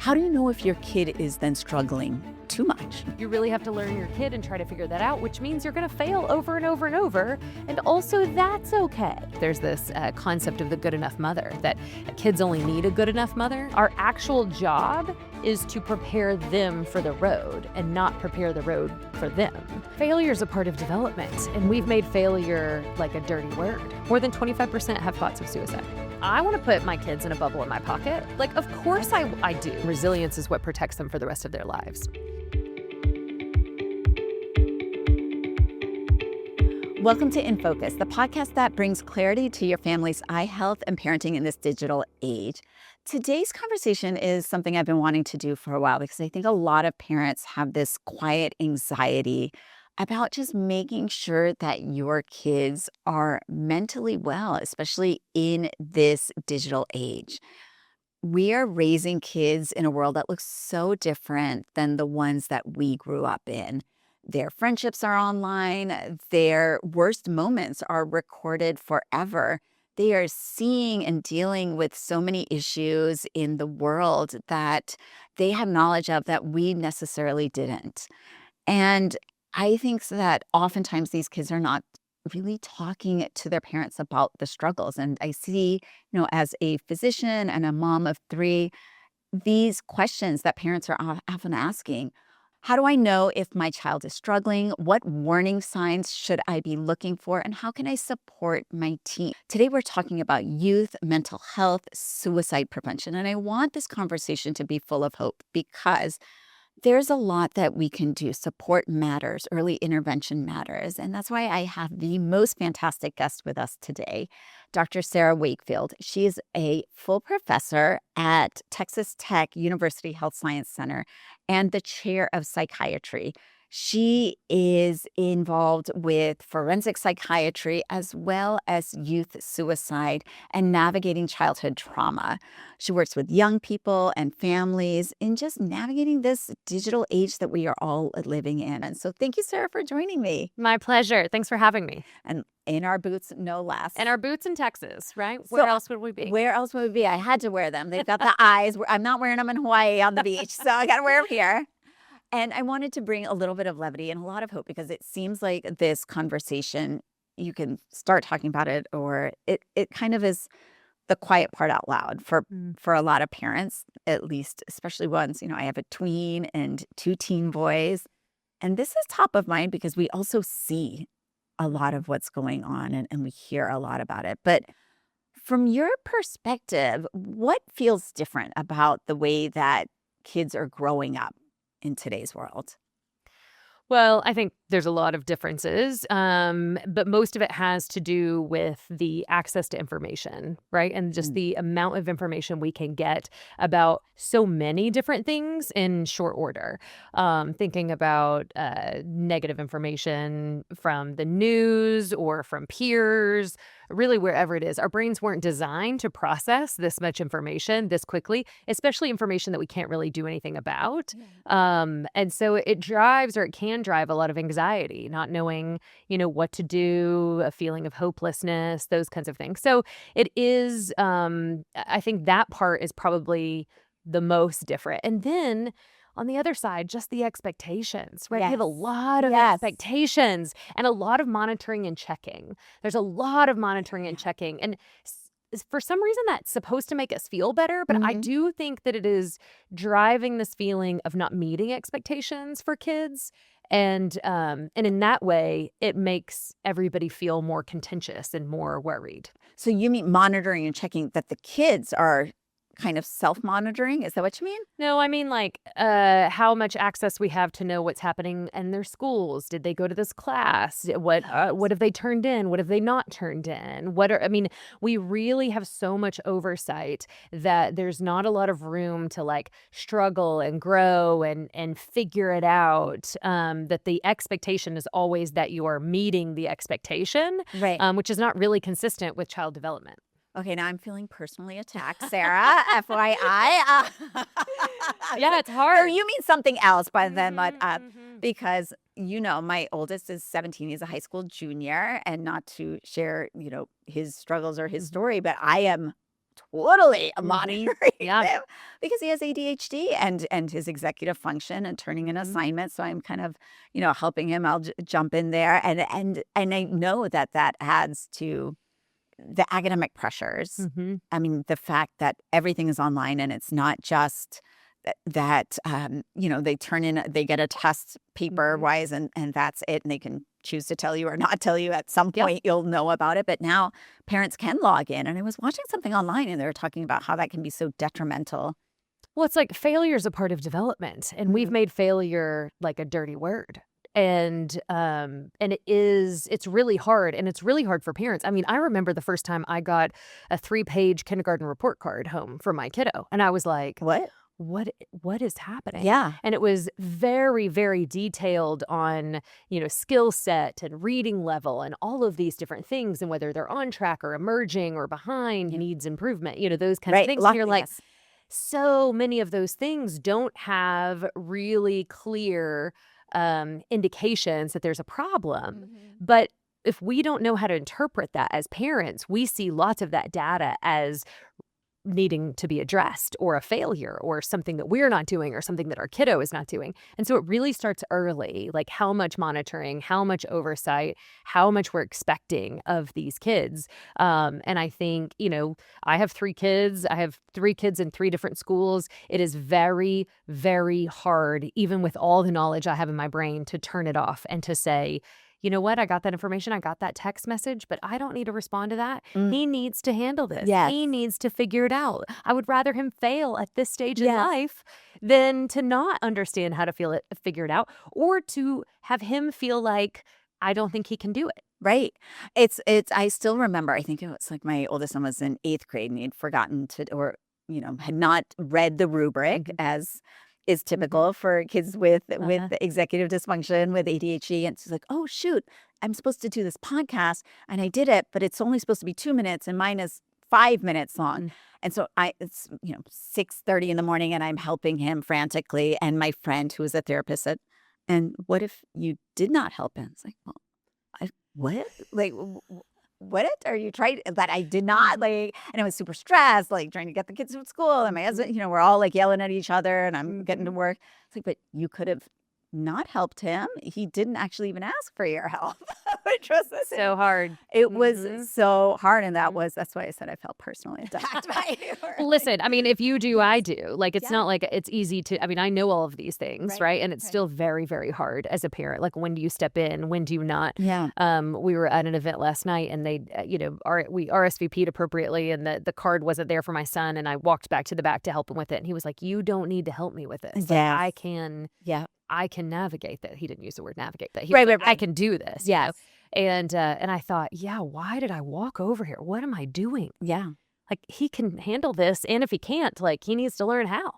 How do you know if your kid is then struggling too much? You really have to learn your kid and try to figure that out, which means you're going to fail over and over and over. And also, that's okay. There's this concept of the good enough mother, that kids only need a good enough mother. Our actual job is to prepare them for the road and not prepare the road for them. Failure is a part of development, and we've made failure like a dirty word. More than 25% have thoughts of suicide. I want to put my kids in a bubble in my pocket. Like, of course I do. Resilience is what protects them for the rest of their lives. Welcome to In Focus, the podcast that brings clarity to your family's eye health and parenting in this digital age. Today's conversation is something I've been wanting to do for a while because I think a lot of parents have this quiet anxiety about just making sure that your kids are mentally well, especially in this digital age. We are raising kids in a world that looks so different than the ones that we grew up in. Their friendships are online. Their worst moments are recorded forever. They are seeing and dealing with so many issues in the world that they have knowledge of that we necessarily didn't. And I think that oftentimes these kids are not really talking to their parents about the struggles. And I see, as a physician and a mom of 3, these questions that parents are often asking. How do I know if my child is struggling? What warning signs should I be looking for? And how can I support my team? Today, we're talking about youth, mental health, suicide prevention. And I want this conversation to be full of hope because there's a lot that we can do. Support matters. Early intervention matters. And that's why I have the most fantastic guest with us today, Dr. Sarah Wakefield. She is a full professor at Texas Tech University Health Science Center and the chair of psychiatry. She is involved with forensic psychiatry as well as youth suicide and navigating childhood trauma. She works with young people and families in just navigating this digital age that we are all living in. And so thank you, Sarah, for joining me. My pleasure. Thanks for having me. And in our boots, no less. And our boots in Texas, right? Where else would we be? Where else would we be? I had to wear them. They've got the eyes. I'm not wearing them in Hawaii on the beach, so I got to wear them here. And I wanted to bring a little bit of levity and a lot of hope because it seems like this conversation, you can start talking about it or it kind of is the quiet part out loud for a lot of parents, at least, especially ones, I have a tween and 2 teen boys. And this is top of mind because we also see a lot of what's going on and we hear a lot about it. But from your perspective, what feels different about the way that kids are growing up in today's world? Well, I think there's a lot of differences, but most of it has to do with the access to information, right? And just the amount of information we can get about so many different things in short order. Thinking about negative information from the news or from peers, really wherever it is. Our brains weren't designed to process this much information this quickly, especially information that we can't really do anything about. And so it drives, or it can drive, a lot of anxiety, not knowing, what to do, a feeling of hopelessness, those kinds of things. So it is, I think that part is probably the most different. And then on the other side, just the expectations, right? Yes. We have a lot of expectations and a lot of monitoring and checking. There's a lot of monitoring and checking. And for some reason, that's supposed to make us feel better. But I do think that it is driving this feeling of not meeting expectations for kids. And in that way, it makes everybody feel more contentious and more worried. So you mean monitoring and checking that the kids are kind of self-monitoring? Is that what you mean? No, I mean like how much access we have to know what's happening in their schools. Did they go to this class? What have they turned in? What have they not turned in? We really have so much oversight that there's not a lot of room to like struggle and grow and figure it out. That the expectation is always that you are meeting the expectation, right? Which is not really consistent with child development. Okay, now I'm feeling personally attacked, Sarah. FYI. Yeah, it's hard. So you mean something else by then, because my oldest is 17. He's a high school junior, and not to share, his struggles or his story, but I am totally Mhm. monitoring Yeah. him because he has ADHD and his executive function and turning in Mhm. assignments. So I'm kind of, helping him. I'll jump in there, and I know that adds to the academic pressures. Mhm. I mean, the fact that everything is online and it's not just that, they they get a test paper Mhm. wise and that's it. And they can choose to tell you or not tell you. At some Yeah. point, you'll know about it. But now parents can log in. And I was watching something online and they were talking about how that can be so detrimental. Well, it's like failure is a part of development, and we've made failure like a dirty word. And it's really hard, and it's really hard for parents. I mean, I remember the first time I got a 3-page kindergarten report card home for my kiddo, and I was like, What? what is happening? Yeah. And it was very, very detailed on, skill set and reading level and all of these different things, and whether they're on track or emerging or behind, Yeah. needs improvement, those kinds of Right. things. And you're like, Yes. so many of those things don't have really clear indications that there's a problem. But if we don't know how to interpret that as parents, we see lots of that data as needing to be addressed or a failure or something that we're not doing or something that our kiddo is not doing. And so it really starts early, like how much monitoring, how much oversight, how much we're expecting of these kids. And I think, I have 3 kids. I have 3 kids in 3 different schools. It is very, very hard, even with all the knowledge I have in my brain, to turn it off and to say, you know what? I got that information. I got that text message, but I don't need to respond to that. Mm. He needs to handle this. Yes. He needs to figure it out. I would rather him fail at this stage in Yes. life than to not understand how to figure it out, or to have him feel like I don't think he can do it. Right. I still remember, I think it was like my oldest son was in 8th grade and he'd forgotten to, or, had not read the rubric as is typical for kids with executive dysfunction, with ADHD. And she's like, oh, shoot, I'm supposed to do this podcast and I did it, but it's only supposed to be 2 minutes and mine is 5 minutes long. And so it's 6:30 in the morning and I'm helping him frantically. And my friend who is a therapist said, and what if you did not help him? It's like, well, what? Like, what are you trying? That I did not like, and I was super stressed, like trying to get the kids to school, and my husband, we're all like yelling at each other, and I'm getting to work. It's like, but you could have not helped him. He didn't actually even ask for your help, which was So hard. It was so hard, and that's why I said I felt personally attacked by you. Listen, I mean, if you do, I do. Like, it's Yeah. not like it's easy to, I mean, I know all of these things, right? And it's still very, very hard as a parent. Like, when do you step in? When do you not? Yeah. We were at an event last night and they, we RSVP'd appropriately and the card wasn't there for my son. And I walked back to the back to help him with it. And he was like, you don't need to help me with this. Like, Yes. I can navigate that. He didn't use the word navigate that. He Right, was like, right, I right. can do this. Yes. And I thought, yeah, why did I walk over here? What am I doing? Yeah. Like, he can handle this, and if he can't, like, he needs to learn how.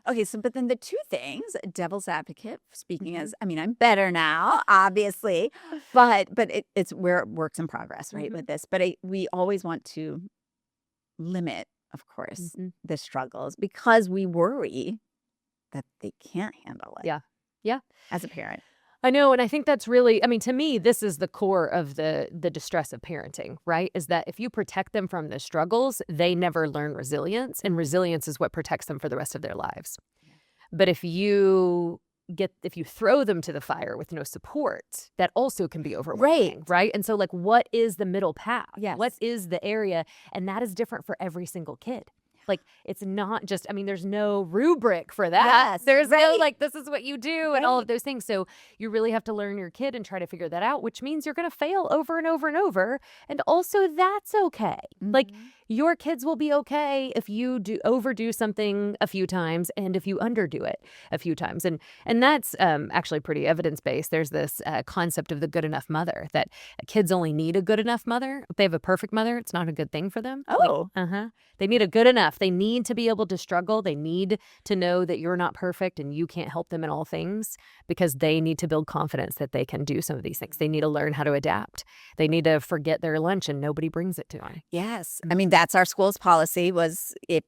Okay, so but then the two things, devil's advocate, speaking as, I mean, I'm better now, obviously, but it's where works in progress, right, with this. But we always want to limit, of course, the struggles because we worry that they can't handle it. Yeah. As a parent. I know, and I think that's really, I mean, to me, this is the core of the distress of parenting, right? Is that if you protect them from the struggles, they never learn resilience, and resilience is what protects them for the rest of their lives. Yeah. But if you throw them to the fire with no support, that also can be overwhelming, right? And so, like, what is the middle path? Yes. What is the area? And that is different for every single kid. Like, it's not just, I mean, there's no rubric for that. Yes, There's no, right. like, this is what you do and all of those things. So you really have to learn your kid and try to figure that out, which means you're going to fail over and over and over. And also, that's okay. Like, your kids will be okay if you overdo something a few times and if you underdo it a few times. And that's actually pretty evidence-based. There's this concept of the good enough mother, that kids only need a good enough mother. If they have a perfect mother, it's not a good thing for them. Oh. They need a good enough. They need to be able to struggle. They need to know that you're not perfect and you can't help them in all things, because they need to build confidence that they can do some of these things. They need to learn how to adapt. They need to forget their lunch and nobody brings it to them. Yes. I mean, that's our school's policy was if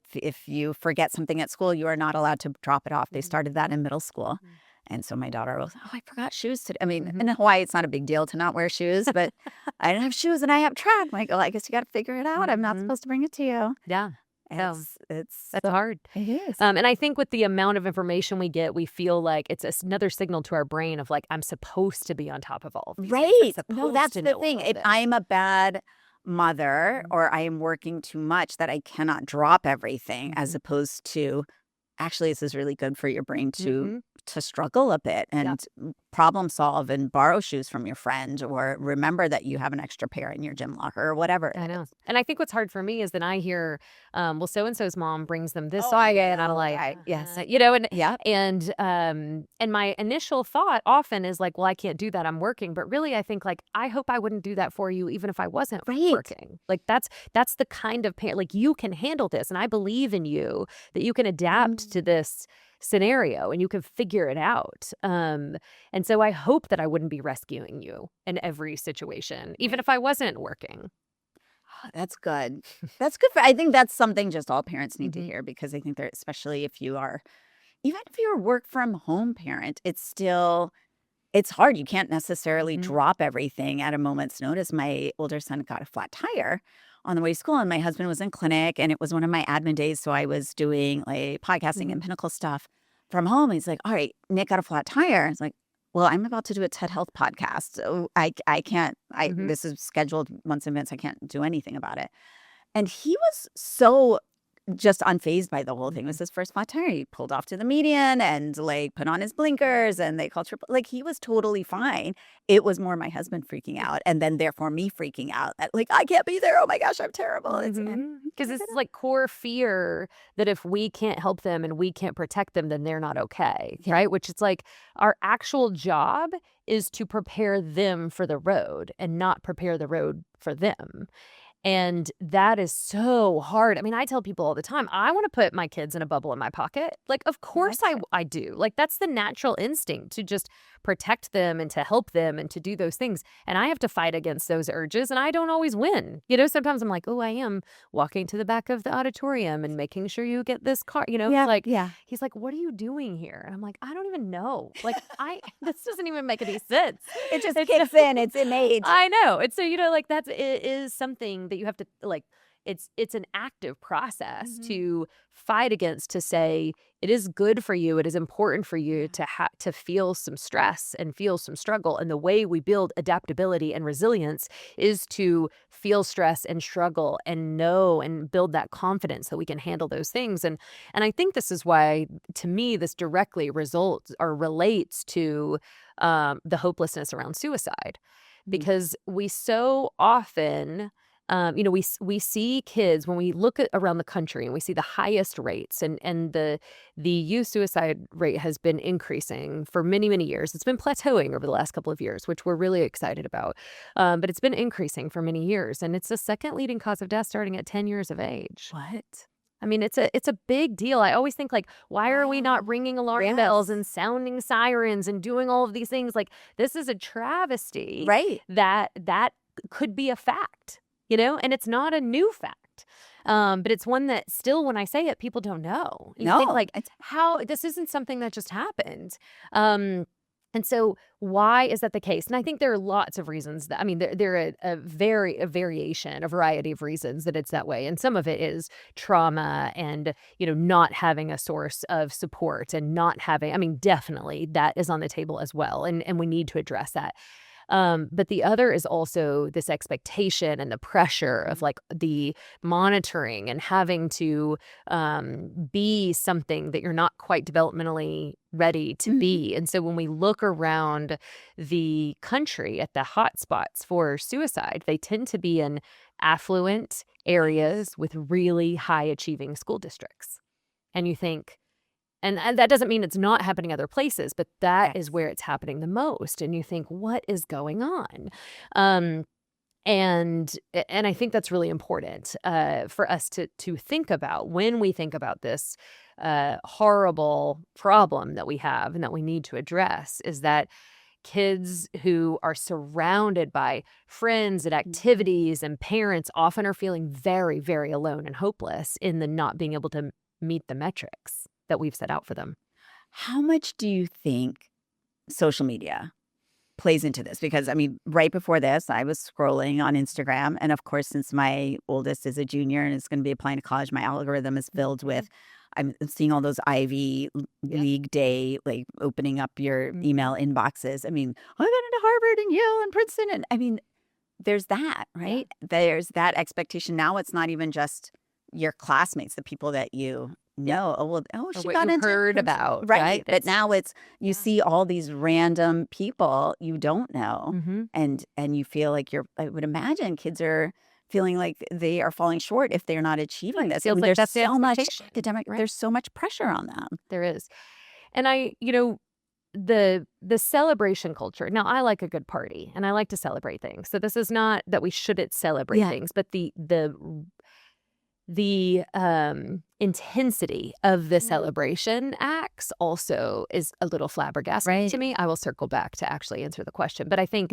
you forget something at school, you are not allowed to drop it off. They started that in middle school. And so my daughter was, oh, I forgot shoes today. I mean, in Hawaii, it's not a big deal to not wear shoes, but I didn't have shoes and I have track. I'm like, oh, I guess you got to figure it out. I'm not supposed to bring it to you. Yeah. No, It's that's hard. it is. And I think with the amount of information we get, we feel like it's another signal to our brain of like, I'm supposed to be on top of all of these things. I'm Right. No, supposed that's to the know thing. all of If this. I'm a bad mother Mhm. or I am working too much that I cannot drop everything as Mhm. opposed to actually this is really good for your brain Mhm. to struggle a bit Yeah. and problem solve and borrow shoes from your friend or remember that you have an extra pair in your gym locker or whatever I it know. is. And I think what's hard for me is that I hear, well, so and so's mom brings them this Oh, I way, and I'm know. like, Yes. you know, and Yeah. and my initial thought often is like, well, I can't do that. I'm working. But really, I think like, I hope I wouldn't do that for you, even if I wasn't Right. working. Like that's the kind of parent, like you can handle this, and I believe in you that you can adapt to this scenario and you can figure it out. And so I hope that I wouldn't be rescuing you in every situation, even if I wasn't working. That's good. That's good I think that's something just all parents need to Mhm. hear because I think they're especially if you are even if you're a work from home parent, it's still it's hard. You can't necessarily Mhm. drop everything at a moment's notice. My older son got a flat tire on the way to school, and my husband was in clinic, and it was one of my admin days, so I was doing, like, podcasting and Mhm. Pinnacle stuff from home. He's like, "All right, Nick got a flat tire." I was like, "Well, I'm about to do a TED Health podcast, so I can't Mhm. this is scheduled months in advance. I can't do anything about it." And he was so just unfazed by the whole thing. It was Mhm. his first flat tire. He pulled off to the median and, like, put on his blinkers, and they called triple like, he was totally fine. It was more my husband freaking out, and then therefore me freaking out that, like, "I can't be there. Oh my gosh, I'm terrible." It's and he Because gave this it is up. like core fear that if we can't help them and we can't protect them, then they're not okay, Yeah. right? Which is like our actual job is to prepare them for the road and not prepare the road for them. And that is so hard. I mean, I tell people all the time, I want to put my kids in a bubble in my pocket. Like, of course That's good. I do. Like, that's the natural instinct to just protect them and to help them and to do those things. And I have to fight against those urges and I don't always win. You know, sometimes I'm like, oh, I am walking to the back of the auditorium and making sure you get this car. You know, Yeah, like, yeah. he's like, what are you doing here? And I'm like, I don't even know. Like, this doesn't even make any sense. It just It's kicks in. It's innate. I know. And so, you know, like it is something that you have to like it's an active process Mhm. to fight against to say it is good for you, it is important for you Yeah. to feel some stress and feel some struggle. And the way we build adaptability and resilience is to feel stress and struggle and know and build that confidence that we can handle those things. And I think this is why to me this directly results or relates to the hopelessness around suicide Mhm. because we so often you know we see kids when we look at around the country and we see the highest rates and the youth suicide rate has been increasing for many years. It's been plateauing over the last couple of years, which we're really excited about, but it's been increasing for many years, and it's the second leading cause of death starting at 10 years of age. What? I mean, it's a big deal. I always think like, why are we not Wow. ringing alarm bells Yes. and sounding sirens and doing all of these things? Like, this is a travesty Right. that could be a fact, you know, and it's not a new fact. But it's one that still, when I say it, people don't know. You think No. like, how this isn't something that just happened. Um, and so why is that the case? And I think there are lots of reasons that I mean there are a variation, a variety of reasons that it's that way. And some of it is trauma and, you know, not having a source of support and not having I mean, definitely that is on the table as well. And we need to address that. But the other is also this expectation and the pressure of Mhm. like the monitoring and having to be something that you're not quite developmentally ready to Mhm. be. And so when we look around the country at the hot spots for suicide, they tend to be in affluent areas with really high achieving school districts. And you think, and that doesn't mean it's not happening other places, but that is Yes. where it's happening the most, and you think, "What is going on?" Um, and I think that's really important, for us to think about when we think about this, horrible problem that we have and that we need to address, is that kids who are surrounded by friends and Mhm. activities and parents often are feeling very alone and hopeless in the not being able to meet the metrics that we've set out for them. How much do you think social media plays into this because, I mean, right before this, I was scrolling on Instagram. And of course, since my oldest is a junior and is going to be applying to college, my algorithm is filled with, I'm seeing all those Ivy League day, like opening up your email inboxes. I mean, I got into Harvard and Yale and Princeton. And I mean, there's that, right? There's that expectation. Now it's not even just your classmates, the people that you know. Oh, well, Or she what got you into heard Princeton. about, Right. right? But now it's, you see all these random people you don't know. Mm-hmm. And you feel like I would imagine kids are feeling like they are falling short if they're not achieving this. I Feels mean, like there's that's the so much expectation, academic, right? there's so much pressure on them. There is. And the celebration culture. Now, I like a good party and I like to celebrate things. So this is not that we shouldn't celebrate things, but the intensity of the celebration acts also is a little flabbergasting to me. I will circle back to actually answer the question. But I think,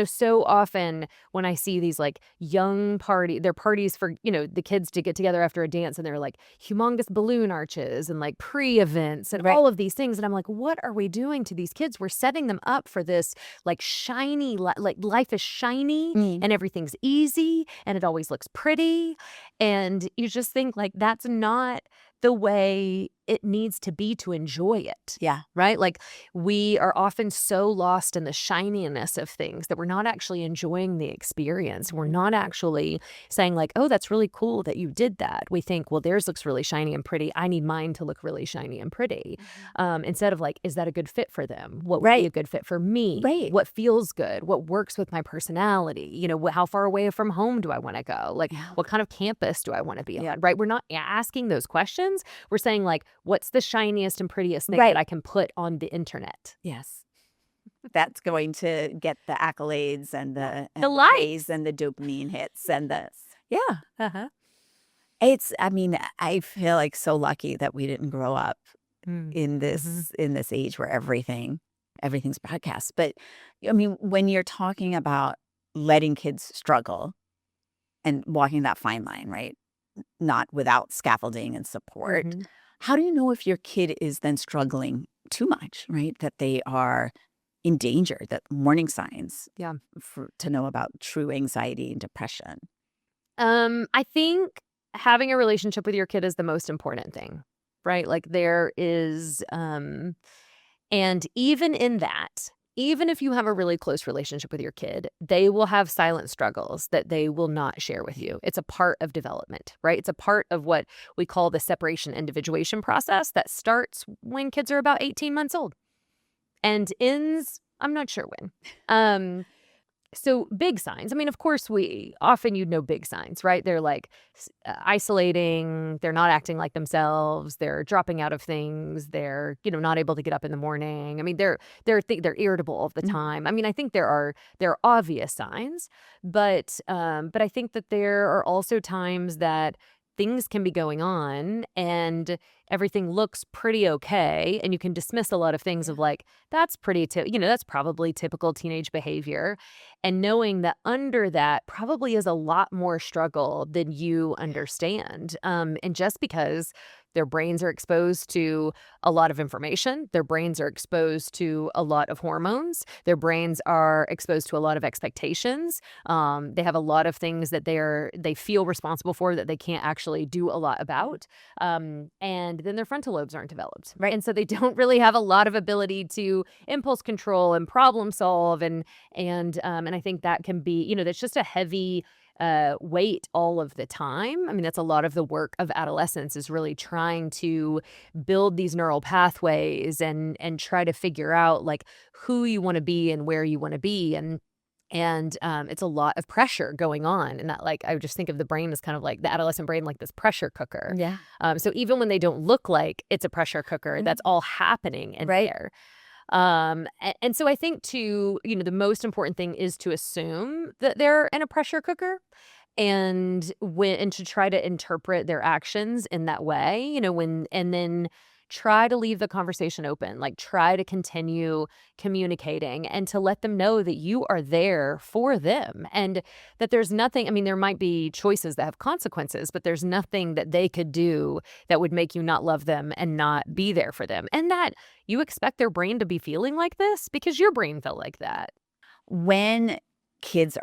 so often when I see these like young they're parties for, the kids to get together after a dance and they're like humongous balloon arches and like pre-events and all of these things. And I'm like, what are we doing to these kids? We're setting them up for this like shiny, like life is shiny and everything's easy and it always looks pretty. And you just think like that's not the way it needs to be to enjoy it. Yeah. Right? Like we are often so lost in the shininess of things that we're not actually enjoying the experience. We're not actually saying like, oh, that's really cool that you did that. We think, well, theirs looks really shiny and pretty. I need mine to look really shiny and pretty. Instead of like, is that a good fit for them? What would be a good fit for me? What feels good? What works with my personality? How far away from home do I want to go? Like what kind of campus do I want to be on? Right? We're not asking those questions. We're saying like, what's the shiniest and prettiest thing that I can put on the internet? Yes. That's going to get the accolades and the likes praise and the dopamine hits and it's, I mean, I feel like so lucky that we didn't grow up in this age where everything's broadcast. But I mean, when you're talking about letting kids struggle and walking that fine line, right? Not without scaffolding and support. How do you know if your kid is then struggling too much, right? That they are in danger, that warning signs to know about true anxiety and depression? I think having a relationship with your kid is the most important thing, right? Like there is, and even in that, even if you have a really close relationship with your kid, they will have silent struggles that they will not share with you. It's a part of development, right? It's a part of what we call the separation individuation process that starts when kids are about 18 months old and ends, I'm not sure when. So big signs. I mean, of course, you'd know big signs, right? They're like isolating. They're not acting like themselves. They're dropping out of things. They're, not able to get up in the morning. I mean, they're irritable all the time. I mean, I think there are obvious signs, but I think that there are also times that things can be going on and everything looks pretty okay. And you can dismiss a lot of things of like, that's pretty, that's probably typical teenage behavior. And knowing that under that probably is a lot more struggle than you understand. And just because their brains are exposed to a lot of information, their brains are exposed to a lot of hormones, their brains are exposed to a lot of expectations. They have a lot of things that they feel responsible for that they can't actually do a lot about. And then their frontal lobes aren't developed. Right. And so they don't really have a lot of ability to impulse control and problem solve. And I think that can be, that's just a heavy weight all of the time. I mean, that's a lot of the work of adolescence is really trying to build these neural pathways and try to figure out like who you want to be and where you want to be. And it's a lot of pressure going on. And that, like, I would just think of the brain as kind of like the adolescent brain, like this pressure cooker. Yeah. So even when they don't look like it's a pressure cooker, that's all happening in there. And so I think the most important thing is to assume that they're in a pressure cooker and to try to interpret their actions in that way, and then try to leave the conversation open, like try to continue communicating and to let them know that you are there for them and that there's nothing, I mean, there might be choices that have consequences, but there's nothing that they could do that would make you not love them and not be there for them. And that you expect their brain to be feeling like this because your brain felt like that. when kids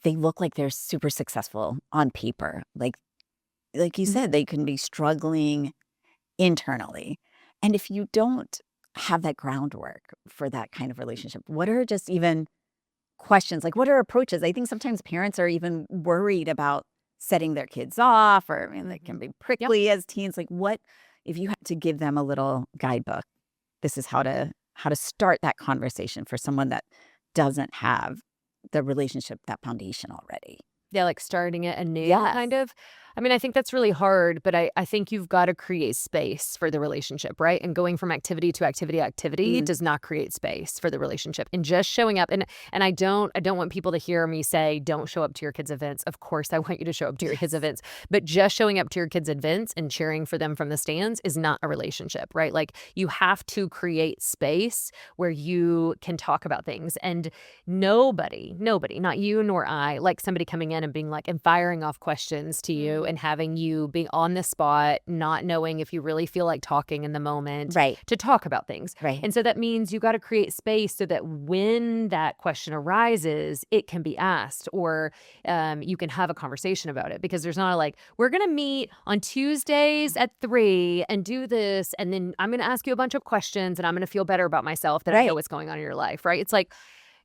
they look like they're super successful on paper, like you said, they can be struggling internally. And if you don't have that groundwork for that kind of relationship, what are just even questions? Like, what are approaches? I think sometimes parents are even worried about setting their kids off, or I mean, they can be prickly as teens. Like, what if you had to give them a little guidebook? This is how to start that conversation for someone that doesn't have the relationship, that foundation already. Yeah, like starting it anew, Yes. kind of. I mean, I think that's really hard, but I think you've got to create space for the relationship, right? And going from activity to activity does not create space for the relationship. And just showing up, and I don't want people to hear me say, don't show up to your kids' events. Of course, I want you to show up to your kids' events, but just showing up to your kids' events and cheering for them from the stands is not a relationship, right? Like, you have to create space where you can talk about things. And nobody, not you nor I, like somebody coming in and being like, and firing off questions to you and having you be on the spot, not knowing if you really feel like talking in the moment, Right. to talk about things. Right. And so that means you got to create space so that when that question arises, it can be asked, or you can have a conversation about it, because there's not like, we're going to meet on Tuesdays at 3 and do this, and then I'm going to ask you a bunch of questions and I'm going to feel better about myself that I know what's going on in your life, right? It's like,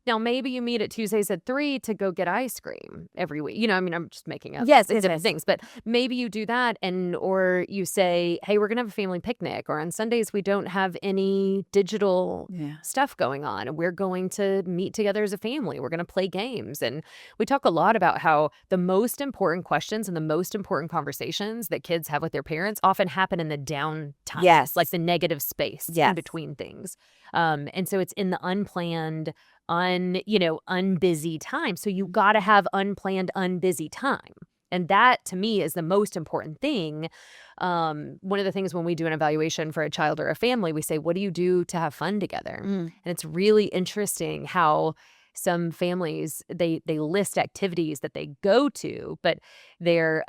now, maybe you meet at Tuesdays at 3 to go get ice cream every week. I mean, I'm just making up different things, but maybe you do that, or you say, hey, we're going to have a family picnic, or on Sundays we don't have any digital stuff going on, and we're going to meet together as a family. We're going to play games. And we talk a lot about how the most important questions and the most important conversations that kids have with their parents often happen in the downtime, like the negative space in between things. And so it's in the unplanned, unbusy time. So you got to have unplanned, unbusy time. And that, to me, is the most important thing. One of the things when we do an evaluation for a child or a family, we say, what do you do to have fun together? And it's really interesting how some families, they list activities that they go to, but they're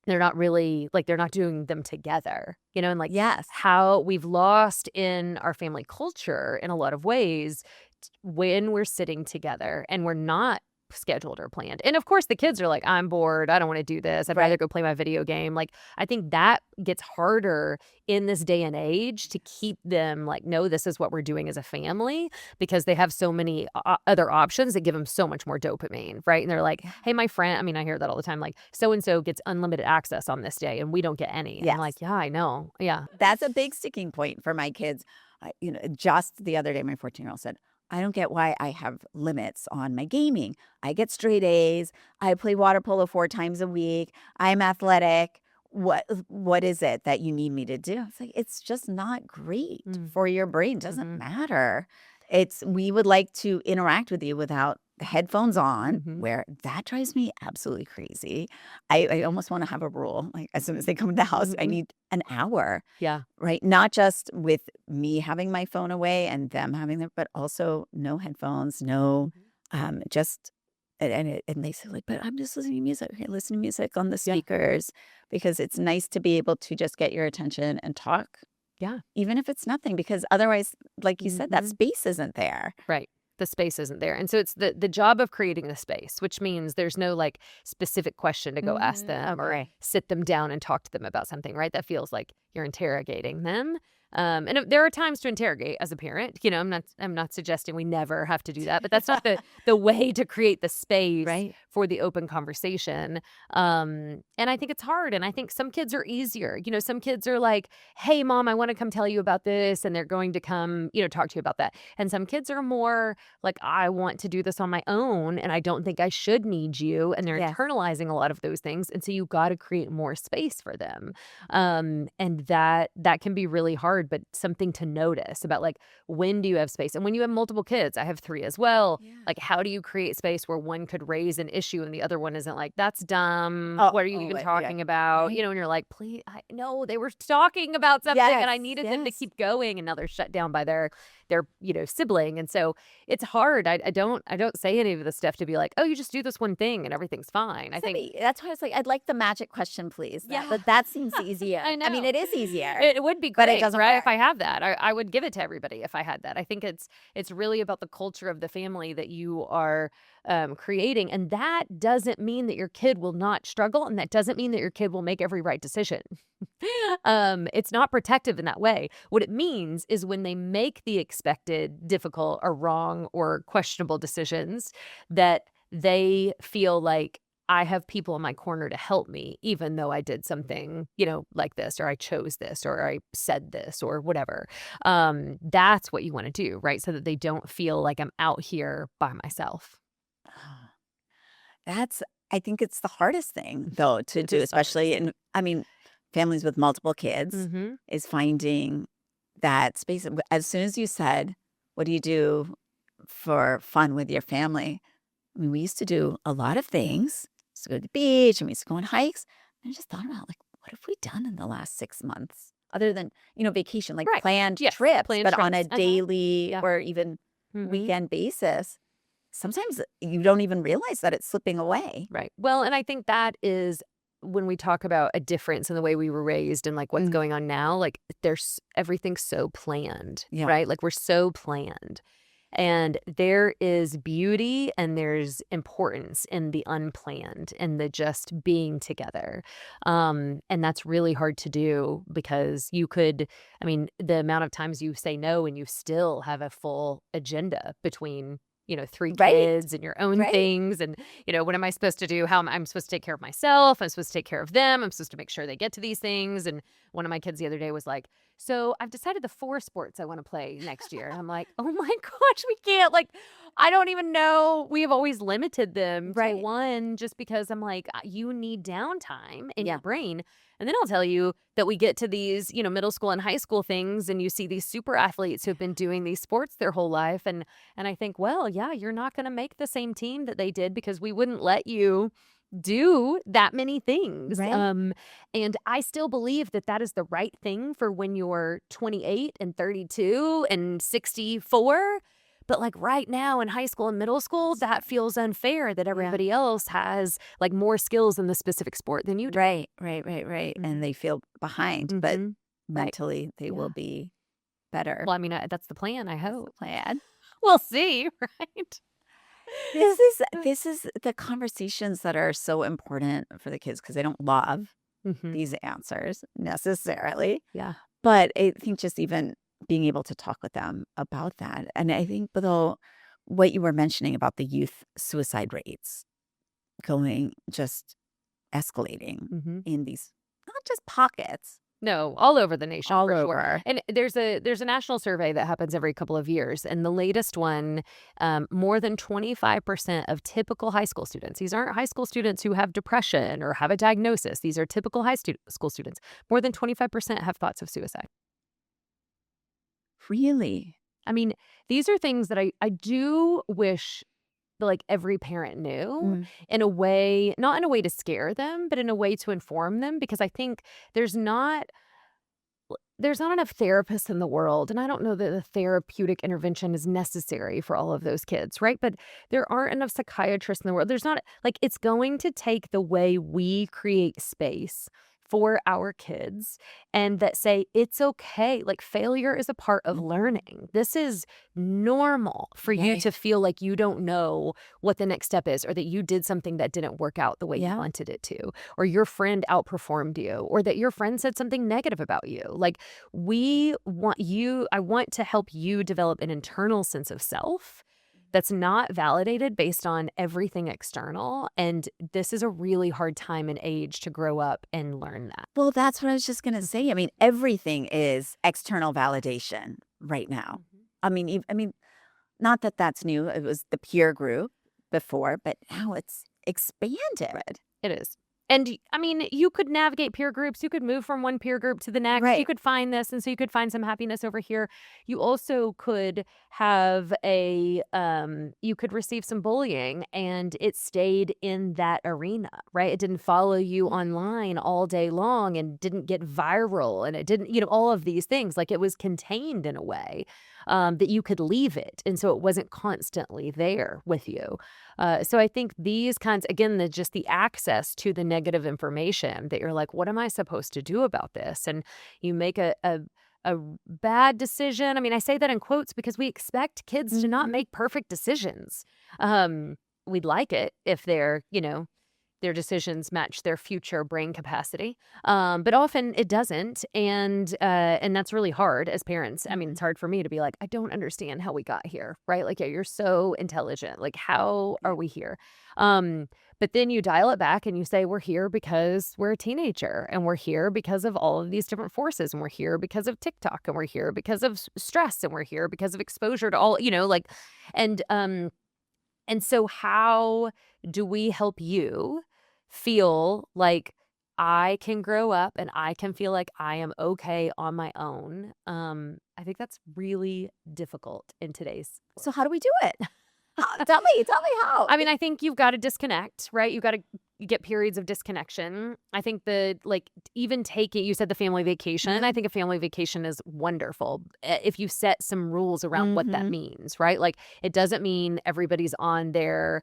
not really, like, they're not doing them together, and like, how we've lost in our family culture in a lot of ways when we're sitting together and we're not scheduled or planned. And of course the kids are like, I'm bored, I don't want to do this, I'd rather go play my video game. Like, I think that gets harder in this day and age to keep them like, no, this is what we're doing as a family, because they have so many other options that give them so much more dopamine, right? And they're like, hey, my friend, I mean, I hear that all the time, like, so-and-so gets unlimited access on this day and we don't get any. And I'm like, yeah, I know. Yeah. That's a big sticking point for my kids. Just the other day, my 14-year-old said, I don't get why I have limits on my gaming. I get straight A's. I play water polo 4 times a week. I'm athletic. What is it that you need me to do? It's like, it's just not great for your brain. It doesn't matter. We would like to interact with you without the headphones on, where that drives me absolutely crazy. I almost want to have a rule. Like, as soon as they come to the house, I need an hour. Yeah. Right. Not just with me having my phone away and them having them, but also no headphones, no, just, and they say, like, but I'm just listening to music. Okay, listen to music on the speakers, because it's nice to be able to just get your attention and talk. Yeah. Even if it's nothing, because otherwise, like you said, that space isn't there. Right. The space isn't there. And so it's the job of creating the space, which means there's no like specific question to go ask them or sit them down and talk to them about something, right? That feels like you're interrogating them. And there are times to interrogate as a parent. I'm not suggesting we never have to do that, but that's not the way to create the space for the open conversation. And I think it's hard. And I think some kids are easier. Some kids are like, hey, mom, I want to come tell you about this. And they're going to come, talk to you about that. And some kids are more like, I want to do this on my own, and I don't think I should need you. And they're internalizing a lot of those things. And so you got to create more space for them. And that can be really hard, but something to notice about, like, when do you have space? And when you have multiple kids, I have 3 as well. Like, how do you create space where one could raise an issue issue and the other one isn't like, that's dumb. Oh, What are you oh, even yeah, talking about? right. And you're like, please, no, they were talking about something and I Yes, needed them to yes. keep going. And now they're shut down by their sibling. And so it's hard. I don't say any of this stuff to be like, oh, you just do this one thing and everything's fine. I think, That's why I was like, I'd like the magic question, please. yeah, That seems easier. I I mean, know. it is easier, It would be but it great, doesn't right? work. If I have that, I would give it to everybody if I had that. I think it's really about the culture of the family that you are creating, and that doesn't mean that your kid will not struggle, and that doesn't mean that your kid will make every right decision. It's not protective in that way. What it means is when they make the expected, difficult, or wrong or questionable decisions, that they feel like I have people in my corner to help me, even though I did something, like this, or I chose this, or I said this, or whatever. That's what you want to do, right? So that they don't feel like I'm out here by myself. Ah, I think it's the hardest thing though to It do, is the hardest especially thing. I mean, families with multiple kids Mhm. is finding that space. As soon as you said, what do you do for fun with your family? I mean, we used to do a lot of things. We used to go to the beach and we used to go on hikes. And I just thought about like, what have we done in the last 6 months? Other than, vacation, like Right. planned Yes. trips, Planned but on a trips. Uh-huh. daily Yeah. or even Mhm. weekend basis. Sometimes you don't even realize that it's slipping away. Right. Well, and I think that is when we talk about a difference in the way we were raised and like what's Mm, going on now, like there's everything's so planned, yeah. right? Like we're so planned. And there is beauty and there's importance in the unplanned and the just being together. And that's really hard to do because the amount of times you say no and you still have a full agenda between, three Right. kids and your own Right. things. And, what am I supposed to do? I'm supposed to take care of myself. I'm supposed to take care of them. I'm supposed to make sure they get to these things. And one of my kids the other day was like, so I've decided the 4 sports I want to play next year. And I'm like, oh my gosh, we can't. Like, I don't even know. We have always limited them to Right. one just because I'm like, you need downtime in your Yeah. brain. And then I'll tell you that we get to these, middle school and high school things and you see these super athletes who've been doing these sports their whole life. And I think, well, yeah, you're not going to make the same team that they did because we wouldn't let you do that many things. Right. And I still believe that that is the right thing for when you're 28 and 32 and 64. But like right now in high school and middle school, that feels unfair that Yeah. everybody else has like more skills in the specific sport than you do. Right. Right. Right. Right. And Mhm. they feel behind, but Mhm. Right. mentally they will Yeah. be better. Well, that's the plan, I That's the hope. plan. We'll see, right? This is the conversations that are so important for the kids because they don't love Mhm. these answers necessarily. Yeah. But I think just even being able to talk with them about that. And I think, though, what you were mentioning about the youth suicide rates going just escalating Mhm. in these, not just pockets, No, all over the nation all for sure. over. And there's a national survey that happens every couple of years, and the latest one, more than 25% of typical high school students. These aren't high school students who have depression or have a diagnosis. These are typical school students. More than 25% have thoughts of suicide. Really? I mean, these are things that I do wish like every parent knew Mm, in a way, not in a way to scare them, but in a way to inform them because I think there's not enough therapists in the world, and I don't know that a therapeutic intervention is necessary for all of those kids, right? But there aren't enough psychiatrists in the world. There's not like it's going to take the way we create space for our kids and that say it's okay. Like failure is a part of mm, learning. This is normal for you right. to feel like you don't know what the next step is or that you did something that didn't work out the way you Yeah. wanted it to or your friend outperformed you or that your friend said something negative about you. Like I want to help you develop an internal sense of self that's not validated based on everything external. And this is a really hard time and age to grow up and learn that. Well, that's what I was just going to say. I mean, everything is external validation right now. Mhm. I mean, not that that's new. It was the peer group before, but now it's expanded. It is. And I mean, you could navigate peer groups. You could move from one peer group to the next. You Right. could find this. And so you could find some happiness over here. You also could have you could receive some bullying and it stayed in that arena, right? It didn't follow you online all day long and didn't get viral and it didn't, all of these things. Like it was contained in a way that you could leave it. And so it wasn't constantly there with you. So I think these kinds, again, just the access to the negative information that you're like, what am I supposed to do about this? And you make a bad decision. I mean, I say that in quotes because we expect kids to not Mhm. make perfect decisions. We'd like it if their decisions match their future brain capacity. But often it doesn't. And that's really hard as parents. I mean, it's hard for me to be like, I don't understand how we got here, right? Like, yeah, you're so intelligent. Like, how are we here? But then you dial it back and you say, we're here because we're a teenager and we're here because of all of these different forces. And we're here because of TikTok and we're here because of stress and we're here because of exposure to all, and, um, and so how do we help you feel like I can grow up and I can feel like I am okay on my own? I think that's really difficult in today's So world. how do we do it? Tell me how. I mean, I think you've got to disconnect, right? You got to get periods of disconnection. I think even taking, you said the family vacation. I Mhm. think a family vacation is wonderful if you set some rules around what that Mhm. means, right? Like it doesn't mean everybody's on their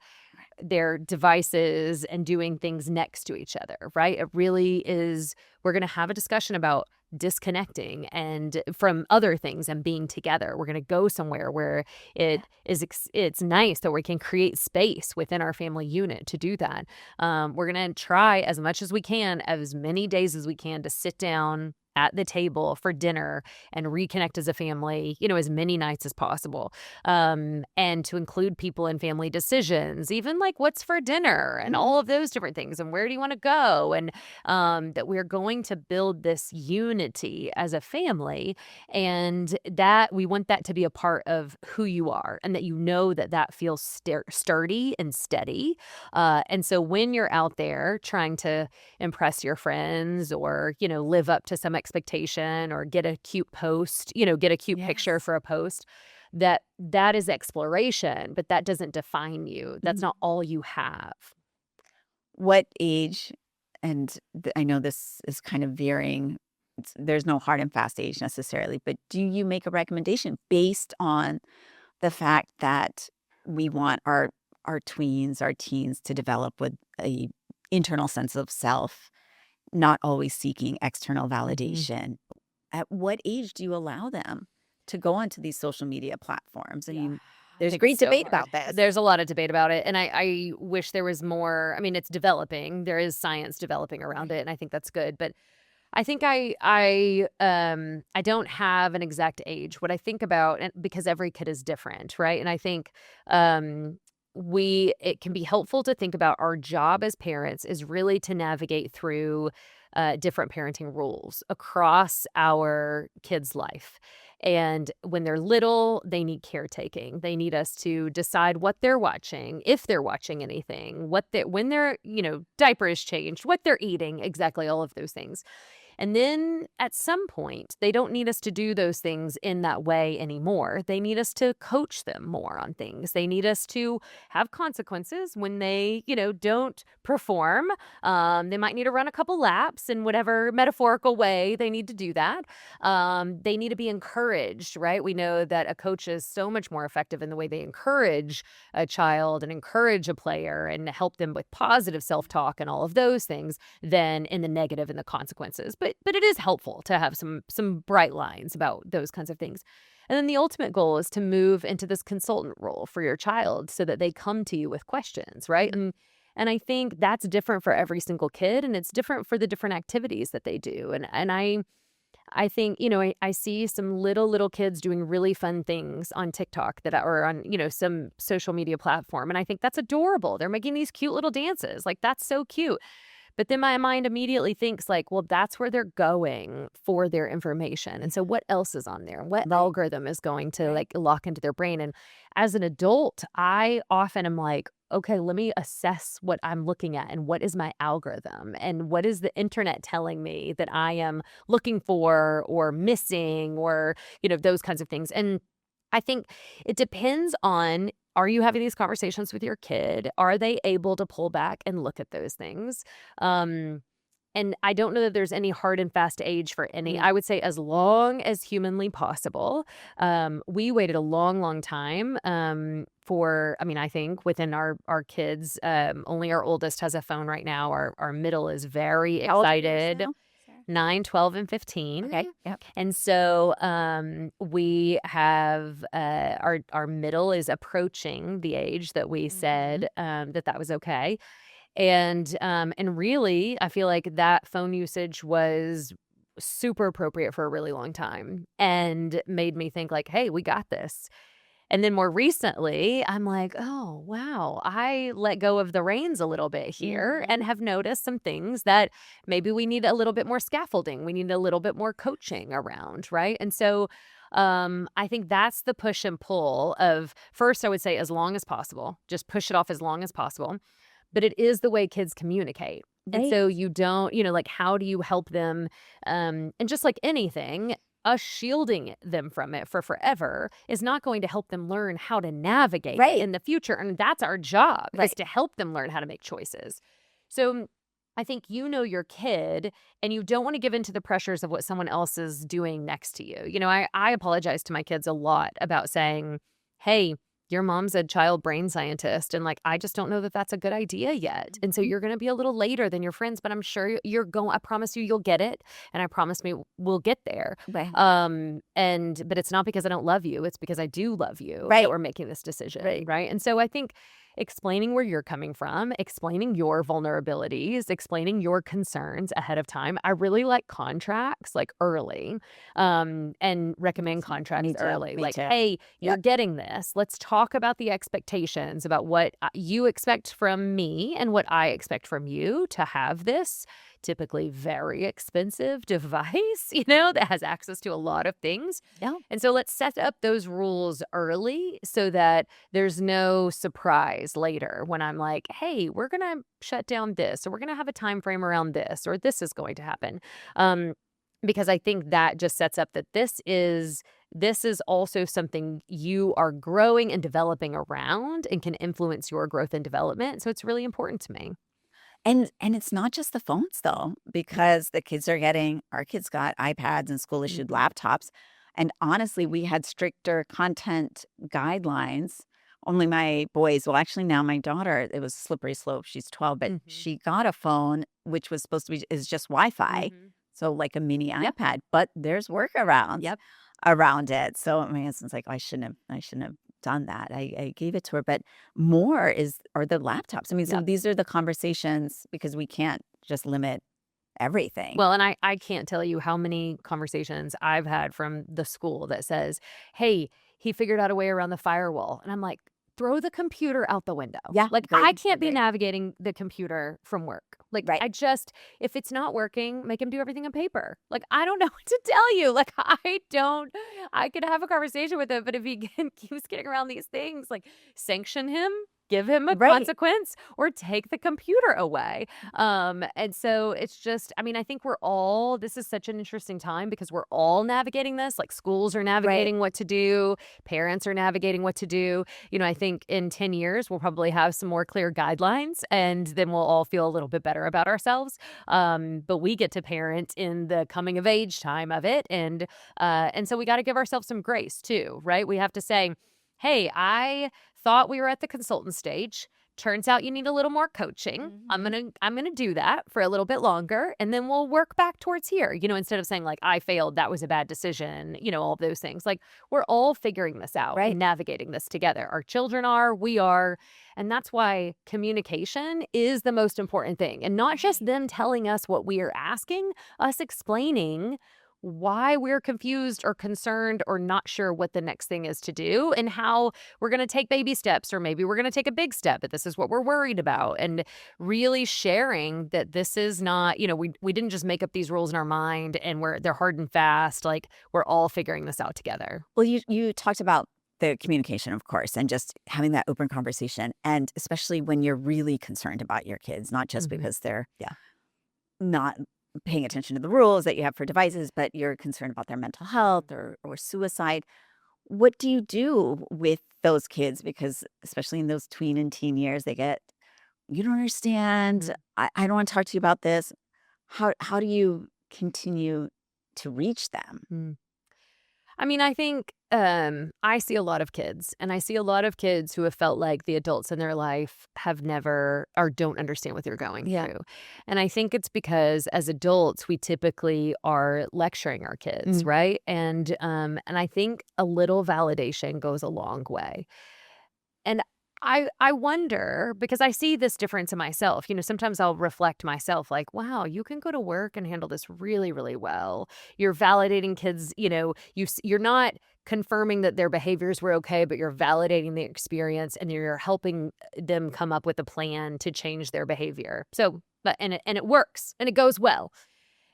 devices and doing things next to each other, right? It really is, we're going to have a discussion about disconnecting and from other things and being together. We're going to go somewhere where it's nice that we can create space within our family unit to do that. We're going to try as much as we can, as many days as we can, to sit down at the table for dinner and reconnect as a family, as many nights as possible. And to include people in family decisions, even like what's for dinner and Mhm. all of those different things and where do you want to go? And that we're going to build this unity as a family and that we want that to be a part of who you are and that that feels sturdy and steady. And so when you're out there trying to impress your friends or, live up to some expectation or get a cute post, get a cute picture Yes. for a post, that is exploration, but that doesn't define you. That's Mhm. not all you have. What age, and I know this is kind of varying. There's no hard and fast age necessarily, but do you make a recommendation based on the fact that we want our tweens, our teens to develop with a internal sense of self, not always seeking external Mhm. validation? At what age do you allow them to go onto these social media platforms? I Yeah, mean, I there's think it's great so debate hard. about this. There's a lot of debate about it, and I wish there was more. I mean, it's developing. There is science developing around Right. it, and I think that's good. But I think I don't have an exact age. What I think about, and because every kid is different, right? And I think um, it can be helpful to think about our job as parents is really to navigate through different parenting rules across our kids' life. And when they're little, they need caretaking. They need us to decide what they're watching, if they're watching anything, when their, diaper is changed, what they're eating, exactly all of those things. And then at some point, they don't need us to do those things in that way anymore. They need us to coach them more on things. They need us to have consequences when they, don't perform. They might need to run a couple laps in whatever metaphorical way they need to do that. They need to be encouraged, right? We know that a coach is so much more effective in the way they encourage a child and encourage a player and help them with positive self-talk and all of those things than in the negative and the consequences. But it is helpful to have some bright lines about those kinds of things. And then the ultimate goal is to move into this consultant role for your child so that they come to you with questions, right? Mhm. And I think that's different for every single kid and it's different for the different activities that they do. And I think, I see some little kids doing really fun things on TikTok or on, some social media platform. And I think that's adorable. They're making these cute little dances. Like, that's so cute. But then my mind immediately thinks like, well, that's where they're going for their information. And so what else is on there? What Right. algorithm is going to Right. like lock into their brain? And as an adult, I often am like, okay, let me assess what I'm looking at and what is my algorithm and what is the internet telling me that I am looking for or missing or, those kinds of things. And I think it depends on, are you having these conversations with your kid? Are they able to pull back and look at those things? And I don't know that there's any hard and fast age for any. I would say as long as humanly possible. We waited a long, long time I think within our kids, only our oldest has a phone right now. Our middle is very How old are yours excited. now, Sarah? 9, 12, and 15. Okay. Yep. And so we have our middle is approaching the age that we said that was okay. And really, I feel like that phone usage was super appropriate for a really long time and made me think like, hey, we got this. And then more recently, I'm like, oh, wow, I let go of the reins a little bit here and have noticed some things that maybe we need a little bit more scaffolding. We need a little bit more coaching around, right? And so I think that's the push and pull of, first, I would say as long as possible, just push it off as long as possible. But it is the way kids communicate. And so you don't, like, how do you help them? And just like anything, us shielding them from it for forever is not going to help them learn how to navigate it in the future. And that's our job, is to help them learn how to make choices. So I think your kid and you don't want to give in to the pressures of what someone else is doing next to you. I apologize to my kids a lot about saying, hey, your mom's a child brain scientist, and like, I just don't know that that's a good idea yet. And so you're going to be a little later than your friends, but I'm sure you're going, I promise you'll get it. And I promise we'll get there. Right. But it's not because I don't love you. It's because I do love you that we're making this decision. Right. And so I think explaining where you're coming from, explaining your vulnerabilities, explaining your concerns ahead of time. I really like contracts like early, and recommend contracts early. Like, hey, you're getting this. Let's talk about the expectations, about what you expect from me and what I expect from you to have this typically very expensive device, that has access to a lot of things. Yeah. And so let's set up those rules early so that there's no surprise later when I'm like, hey, we're going to shut down this, or we're going to have a time frame around this, or this is going to happen. Because I think that just sets up that this is also something you are growing and developing around and can influence your growth and development. So it's really important to me. And it's not just the phones, though, because our kids got iPads and school-issued laptops. And honestly, we had stricter content guidelines. Only my boys, well, actually now my daughter, it was a slippery slope. She's 12, but she got a phone, which was supposed to be, is just Wi-Fi. So like a mini iPad, but there's workarounds around it. So my husband's like, oh, I shouldn't have done that. I gave it to her, but more are the laptops. I mean, so these are the conversations, because we can't just limit everything. Well, and I can't tell you how many conversations I've had from the school that says, hey, he figured out a way around the firewall. And I'm like, throw the computer out the window. Yeah. Like, I can't be navigating the computer from work. Like, if it's not working, make him do everything on paper. Like, I don't know what to tell you. Like, I could have a conversation with him, but if he keeps getting around these things, like, sanction him, give him a consequence, or take the computer away. And so it's just, I think this is such an interesting time because we're all navigating this. Like, schools are navigating what to do. Parents are navigating what to do. I think in 10 years, we'll probably have some more clear guidelines, and then we'll all feel a little bit better about ourselves. But we get to parent in the coming of age time of it. And so we got to give ourselves some grace too, right? We have to say, hey, I thought we were at the consultant stage. Turns out you need a little more coaching. I'm gonna do that for a little bit longer, and then we'll work back towards here. Instead of saying like, I failed, that was a bad decision, all of those things. Like, we're all figuring this out and navigating this together. Our children are, we are, and that's why communication is the most important thing. And not just them telling us what we are asking, us explaining why we're confused or concerned or not sure what the next thing is to do, and how we're going to take baby steps, or maybe we're going to take a big step, but this is what we're worried about. And really sharing that this is not, we didn't just make up these rules in our mind and they're hard and fast. Like, we're all figuring this out together. Well, you talked about the communication, of course, and just having that open conversation. And especially when you're really concerned about your kids, not just because they're not paying attention to the rules that you have for devices, but you're concerned about their mental health or suicide. What do you do with those kids? Because especially in those tween and teen years, they get, you don't understand. I don't want to talk to you about this. How do you continue to reach them? I mean, I think I see a lot of kids, and I see a lot of kids who have felt like the adults in their life have never or don't understand what they're going through. And I think it's because as adults, we typically are lecturing our kids, right? And I think a little validation goes a long way. And I wonder, because I see this difference in myself. Sometimes I'll reflect myself like, wow, you can go to work and handle this really, really well. You're validating kids, you're not confirming that their behaviors were okay, but you're validating the experience and you're helping them come up with a plan to change their behavior. So, and it works and it goes well.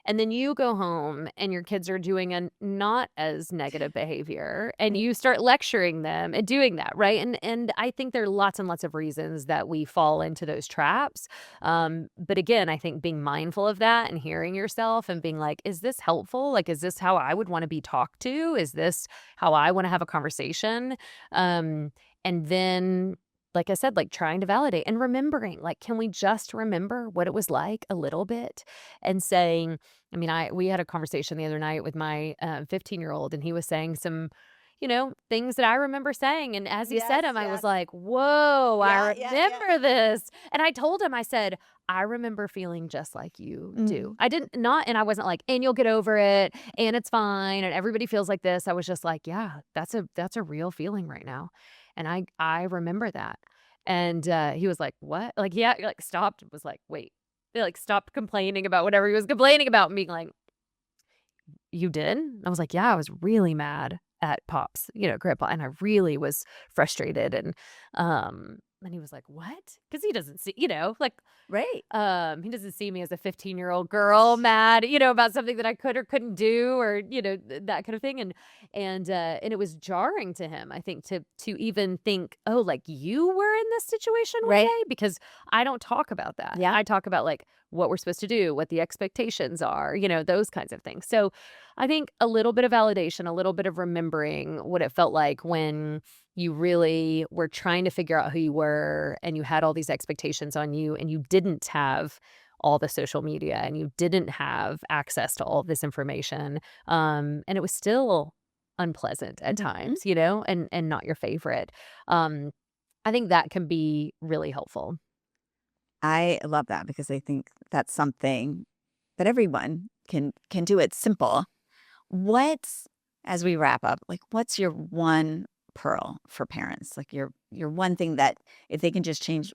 And then you go home and your kids are doing a not as negative behavior and you start lecturing them and doing that, right? And I think there are lots and lots of reasons that we fall into those traps. But again, I think being mindful of that and hearing yourself and being like, is this helpful? Like, is this how I would want to be talked to? Is this how I want to have a conversation? And then, like I said, like trying to validate and remembering, like, can we just remember what it was like a little bit and saying, I mean, we had a conversation the other night with my 15-year-old and he was saying some, things that I remember saying. And as he said them, I was like, whoa, I remember this. And I told him, I said, I remember feeling just like you do. I didn't and I wasn't like, and you'll get over it and it's fine. And everybody feels like this. I was just like, yeah, that's a real feeling right now. And I remember that. And he was like, what? Like, yeah, like stopped, was like, wait. They like stopped complaining about whatever he was complaining about and being like, you did? I was like, yeah, I was really mad at Pops, Grandpa. And I really was frustrated. And he was like, what? Because he doesn't see, like, Right. he doesn't see me as a 15-year-old girl mad, about something that I could or couldn't do or, that kind of thing. And it was jarring to him, I think, to even think, oh, like you were in this situation one day, because I don't talk about that. Yeah. I talk about like what we're supposed to do, what the expectations are, those kinds of things. So I think a little bit of validation, a little bit of remembering what it felt like when you really were trying to figure out who you were and you had all these expectations on you and you didn't have all the social media and you didn't have access to all of this information. And it was still unpleasant at times, and not your favorite. I think that can be really helpful. I love that because I think that's something that everyone can do. It's simple. As we wrap up, like what's your one pearl for parents? Like your one thing that if they can just change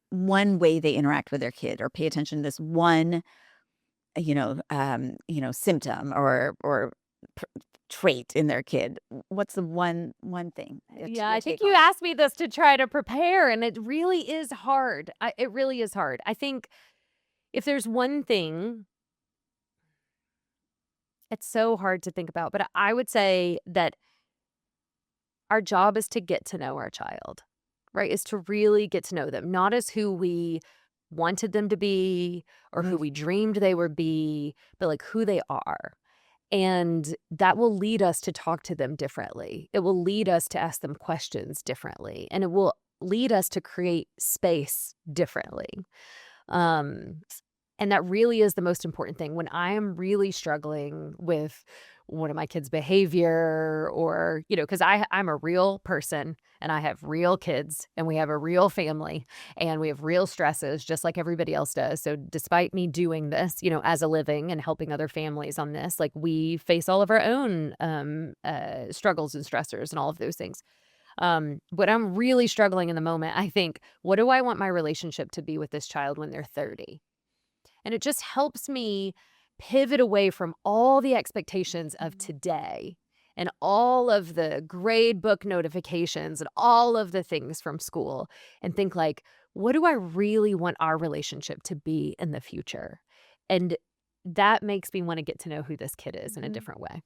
one way they interact with their kid or pay attention to this one, symptom or trait in their kid, what's the one thing? Yeah, I think you asked me this to try to prepare, and it really is hard. It really is hard. I think if there's one thing, it's so hard to think about, but I would say that our job is to get to know our child, right? Is to really get to know them, not as who we wanted them to be or who we dreamed they would be, but like who they are. And that will lead us to talk to them differently. It will lead us to ask them questions differently. And it will lead us to create space differently. And that really is the most important thing. When I am really struggling with one of my kids' behavior or, because I'm a real person and I have real kids and we have a real family and we have real stresses just like everybody else does. So despite me doing this, as a living and helping other families on this, like we face all of our own struggles and stressors and all of those things. But I'm really struggling in the moment. I think, what do I want my relationship to be with this child when they're 30? And it just helps me pivot away from all the expectations of today and all of the grade book notifications and all of the things from school and think like, what do I really want our relationship to be in the future? And that makes me want to get to know who this kid is in a different way.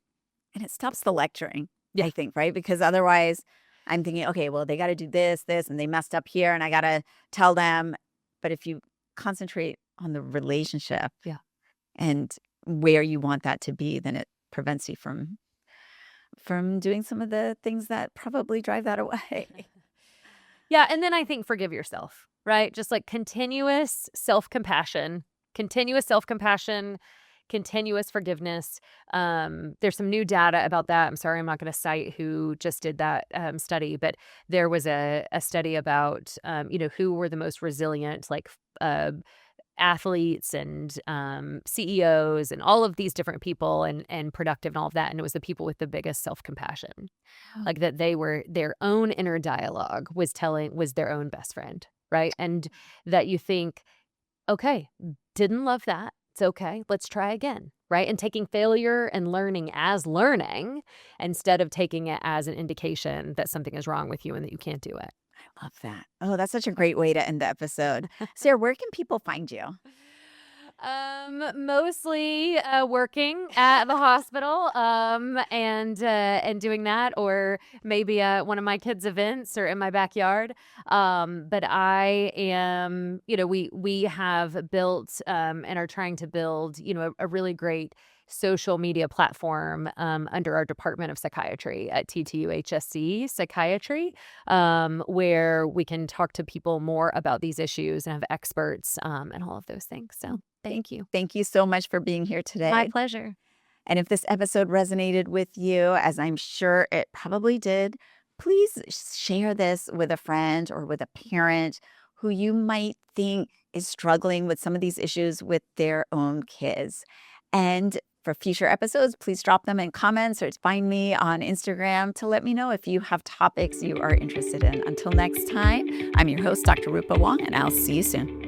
And it stops the lecturing, I think, right? Because otherwise I'm thinking, okay, well, they got to do this, and they messed up here, and I got to tell them. But if you concentrate on the relationship Yeah. and where you want that to be, then it prevents you from doing some of the things that probably drive that away. Yeah, and then I think forgive yourself, right? Just like continuous self-compassion, continuous forgiveness. There's some new data about that. I'm sorry, I'm not going to cite who just did that study, but there was a study about, who were the most resilient, like athletes and CEOs and all of these different people and productive and all of that. And it was the people with the biggest self-compassion, like that they were their own inner dialogue was their own best friend, right? And that you think, okay, didn't love that. It's okay. Let's try again, right? And taking failure and learning as learning instead of taking it as an indication that something is wrong with you and that you can't do it. I love that. Oh, that's such a great way to end the episode. Sarah, where can people find you? Mostly working at the hospital, and doing that, or maybe one of my kids' events or in my backyard. But I am, we have built and are trying to build, a really great social media platform under our Department of Psychiatry at TTUHSC Psychiatry, where we can talk to people more about these issues and have experts and all of those things. So thank you. Thank you so much for being here today. My pleasure. And if this episode resonated with you, as I'm sure it probably did, please share this with a friend or with a parent who you might think is struggling with some of these issues with their own kids. And for future episodes, please drop them in comments or find me on Instagram to let me know if you have topics you are interested in. Until next time, I'm your host, Dr. Rupa Wong, and I'll see you soon.